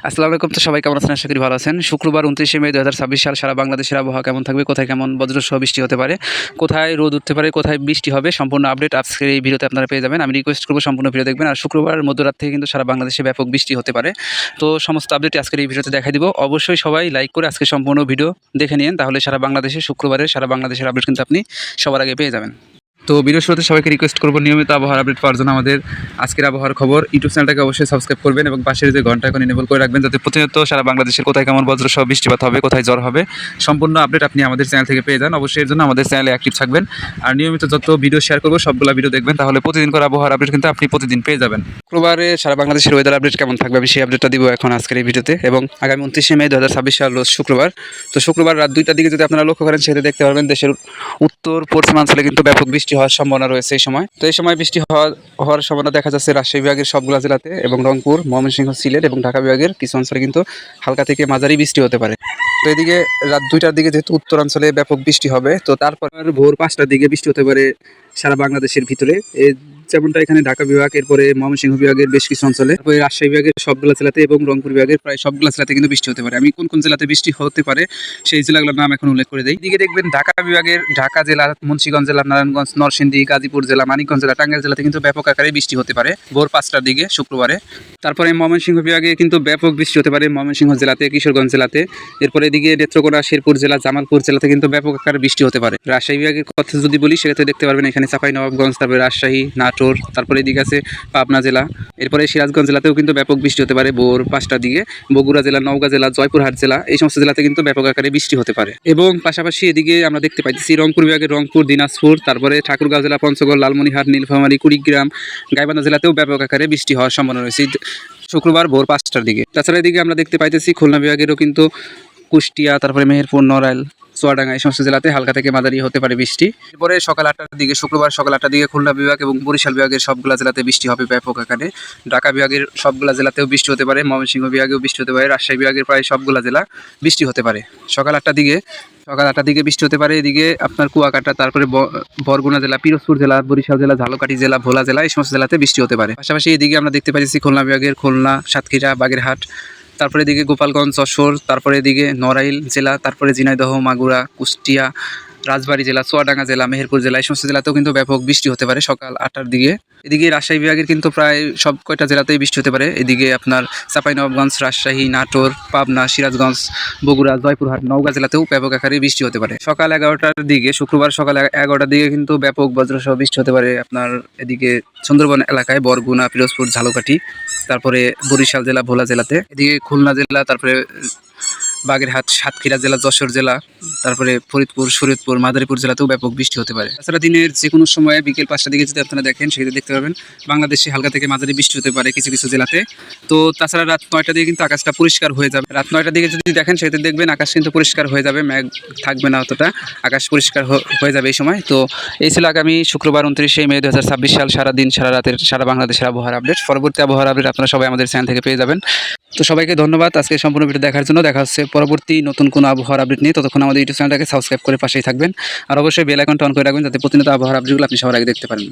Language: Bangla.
আসসালামু আলাইকুম। তো সবাই কেমন আছেন? আশা করি ভালো আছেন। শুক্রবার ২৯শে মে ২০২৬ সাল সারা বাংলাদেশের আবহাওয়া কেমন থাকবে, কোথায় কেমন বজ্রসহ বৃষ্টি হতে পারে, কোথায় রোদ উঠতে পারে, কোথায় বৃষ্টি হবে, সম্পূর্ণ আপডেট আজকের এই ভিডিওতে আপনারা পেয়ে যাবেন। আমি রিকোয়েস্ট করব সম্পূর্ণ ভিডিও দেখবেন। আর শুক্রবার মধ্যরাত থেকে কিন্তু সারা বাংলাদেশে ব্যাপক বৃষ্টি হতে পারে। তো সমস্ত আপডেট আজকের এই ভিডিওতে দেখাই দিব। অবশ্যই সবাই লাইক করে আজকে সম্পূর্ণ ভিডিও দেখে নিন, তাহলে সারা বাংলাদেশে শুক্রবারের সারা বাংলাদেশের আপডেট কিন্তু আপনি সবার আগে পেয়ে যাবেন। তো ভিডিও শুরুতে সবাইকে রিকোয়েস্ট করবো নিয়মিত আবহাওয়ার আপডেট পাওয়ার জন্য আমাদের আজকের আবহাওয়ার খবর ইউটিউব চ্যানেলটাকে অবশ্যই সাবস্ক্রাইব করবেন এবং পাশের যে ঘন্টা এখন এনেবল করে রাখবেন, যাতে প্রতিনিয়ত সারা বাংলাদেশের কোথায় কেমন বজ্রসহ বৃষ্টিপাত হবে, কোথায় জ্বর হবে, সম্পূর্ণ আপডেট আপনি আমাদের চ্যানেল থেকে পেয়ে যান। অবশ্যই এর জন্য আমাদের চ্যানেলে অ্যাক্টিভ থাকবেন আর নিয়মিত যত ভিডিও শেয়ার করবো সবগুলো ভিডিও দেখবেন, তাহলে প্রতিদিন করে আবহাওয়ার আপডেট কিন্তু আপনি প্রতিদিন পেয়ে যাবেন। শুক্রবারে সারা বাংলাদেশের ওয়েদার আপডেট কেমন থাকবে আমি সেই আপডেটটা দিব এখন আজকের এই ভিডিওতে। এবং আগামী 29শে মে 2026 সাল রোজ শুক্রবার। তো শুক্রবার রাত 2টার দিকে যদি আপনারা লক্ষ্য করেন, সেটা দেখতে পারবেন দেশের উত্তর পশ্চিমাঞ্চলে কিন্তু ব্যাপক বৃষ্টি হওয়ার সম্ভাবনা রয়েছে এই সময়। তো এই সময় বৃষ্টি হওয়ার সম্ভাবনা দেখা যাচ্ছে রাজশাহী বিভাগের সবগুলো জেলাতে এবং রংপুর, ময়মনসিংহ, সিলেট এবং ঢাকা বিভাগের কিছু অঞ্চলে কিন্তু হালকা থেকে মাঝারি বৃষ্টি হতে পারে। তো এদিকে রাত 2টার দিকে যেহেতু উত্তরাঞ্চলে ব্যাপক বৃষ্টি হবে, তো তারপর ভোর 5টার দিকে বৃষ্টি হতে পারে সারা বাংলাদেশের ভিতরে, যেমনটা এখানে ঢাকা বিভাগ, এরপরে ময়মনসিংহ বিভাগের বেশ কিছু অঞ্চলে, তারপরে রাজশাহী বিভাগের সবগুলো জেলাতে এবং রংপুর বিভাগের প্রায় সবগুলো জেলাতে কিন্তু বৃষ্টি হতে পারে। আমি কোন কোন জেলাতে বৃষ্টি হতে পারে সেই জেলাগুলোর নাম এখন উল্লেখ করে দিই। এদিকে দেখবেন ঢাকা বিভাগের ঢাকা জেলা, মুন্সিগঞ্জ জেলা, নারায়ণগঞ্জ, নরসিংদী, গাজীপুর জেলা, মানিকগঞ্জ জেলা, টাঙ্গাইল জেলাতে কিন্তু ব্যাপক আকারে বৃষ্টি হতে পারে ভোর 5টার দিকে শুক্রবারে। তারপরে ময়মনসিংহ বিভাগে কিন্তু ব্যাপক বৃষ্টি হতে পারে ময়মনসিংহ জেলাতে, কিশোরগঞ্জ জেলাতে। এরপরে এদিকে নেত্রকোনা, শেরপুর জেলা, জামালপুর জেলাতে কিন্তু ব্যাপক আকারে বৃষ্টি হতে পারে। রাজশাহী বিভাগের কথা যদি বলি, সেটাতে দেখতে পারবেন এখানে চাঁপাইনবাবগঞ্জ, তারপরে রাজশাহী, নাটোর, তারপরে এদিকে আছে পাবনা জেলা। এরপরে সিরাজগঞ্জ জেলাতেও কিন্তু ব্যাপক বৃষ্টি হতে পারে ভোর 5টার দিকে। বগুড়া জেলা, নওগাঁ জেলা, জয়পুরহাট জেলা, এই সমস্ত জেলাতে কিন্তু ব্যাপক আকারে বৃষ্টি হতে পারে। এবং পাশাপাশি এদিকে আমরা দেখতে পাইতেছি রংপুর বিভাগের রংপুর, দিনাজপুর, তারপরে ঠাকুরগাঁও জেলা, পঞ্চগড়, লালমনিরহাট, নীলফামারী, কুড়িগ্রাম, গাইবান্ধা জেলাতেও ব্যাপক আকারে বৃষ্টি হওয়ার সম্ভাবনা রয়েছে শুক্রবার ভোর 5টার দিকে। তাছাড়া এদিকে আমরা দেখতে পাইতেছি খুলনা বিভাগেরও কিন্তু কুষ্টিয়া, তারপরে মেহেরপুর, নড়াইল, চুয়াডাঙ্গা, এই সমস্ত জেলাতে হালকা থেকে মাঝারি হতে পারে বৃষ্টি। এরপরে সকাল 8টার দিকে শুক্রবার সকাল 8টার দিকে খুলনা বিভাগ এবং বরিশাল বিভাগের সবগুলা জেলাতে বৃষ্টি হবে ব্যাপক আকারে। ঢাকা বিভাগের সবগুলা জেলাতেও বৃষ্টি হতে পারে, ময়মনসিংহ বিভাগেও বৃষ্টি হতে পারে, রাজশাহী বিভাগের প্রায় সবগুলা জেলা বৃষ্টি হতে পারে সকাল 8টার দিকে বৃষ্টি হতে পারে। এদিকে আপনার কুয়াকাটা, তারপরে বরগুনা জেলা, পিরোজপুর জেলা, বরিশাল জেলা, ঝালকাঠি জেলা, ভোলা জেলা, এই সমস্ত জেলাতে বৃষ্টি হতে পারে। পাশাপাশি এদিকে আমরা দেখতে পাচ্ছি খুলনা বিভাগের খুলনা, সাতক্ষীরা, বাগেরহাট, তারপরে এদিকে গোপালগঞ্জ, যশোর, তারপরে এদিকে নড়াইল জেলা, তারপরে ঝিনাইদহ, মাগুরা, কুষ্টিয়া, রাজবাড়ী জেলা, চুয়াডাঙ্গা জেলা, মেহেরপুর জেলা, এই সমস্ত জেলাতেও কিন্তু ব্যাপক বৃষ্টি হতে পারে সকাল 8টার দিকে। এদিকে রাজশাহী বিভাগের কিন্তু প্রায় সব কয়টা জেলাতেই বৃষ্টি হতে পারে। এদিকে আপনার চাঁপাইনবাবগঞ্জ, রাজশাহী, নাটোর, পাবনা, সিরাজগঞ্জ, বগুড়া, জয়পুরহাট, নওগাঁ জেলাতেও ব্যাপক আকারে বৃষ্টি হতে পারে সকাল 11টার দিকে। শুক্রবার সকাল 11টার দিকে কিন্তু ব্যাপক বজ্রসহ বৃষ্টি হতে পারে আপনার এদিকে সুন্দরবন এলাকায়, বরগুনা, পিরোজপুর, ঝালকাঠি, তারপরে বরিশাল জেলা, ভোলা জেলাতে, এদিকে খুলনা জেলা, তারপরে বাগেরহাট, সাতক্ষীরা জেলা, যশোর জেলা, তারপরে ফরিদপুর, শরীয়তপুর, মাদারীপুর জেলাতেও ব্যাপক বৃষ্টি হতে পারে। তাছাড়া দিনের যে কোনো সময়ে বিকেল 5টার দিকে যদি আপনারা দেখেন, সেক্ষেত্রে দেখতে পাবেন বাংলাদেশে হালকা থেকে মাঝারি বৃষ্টি হতে পারে কিছু কিছু জেলাতে। তো তাছাড়া রাত 9টার দিকে কিন্তু আকাশটা পরিষ্কার হয়ে যাবে। রাত 9টার দিকে যদি দেখেন, সেক্ষেত্রে দেখবেন আকাশ কিন্তু পরিষ্কার হয়ে যাবে, মেঘ থাকবে না অতটা, আকাশ পরিষ্কার হয়ে যাবে এই সময়। তো এই ছিল আগামী শুক্রবার 29শে মে 2026 সাল সারাদিন সারা রাতের সারা বাংলাদেশের আবহাওয়ার আপডেট। পরবর্তী আবহাওয়ার আপডেট আপনারা সবাই আমাদের চ্যানেল থেকে পেয়ে যাবেন। তো সবাইকে ধন্যবাদ আজকে সম্পূর্ণ ভিডিও দেখার জন্য। দেখা হচ্ছে পরবর্তী নতুন কোনো আবহাওয়ার আপডেট নিয়ে। ততক্ষণ আমাদের ইউটিউব চ্যানেলটাকে সাবস্ক্রাইব করে পাশেই থাকবেন আর অবশ্যই বেল আইকনটা অন করে রাখবেন, যাতে প্রতিনিয়ত আবহাওয়ার আপডেটগুলো আপনি সবার আগে দেখতে পারেন।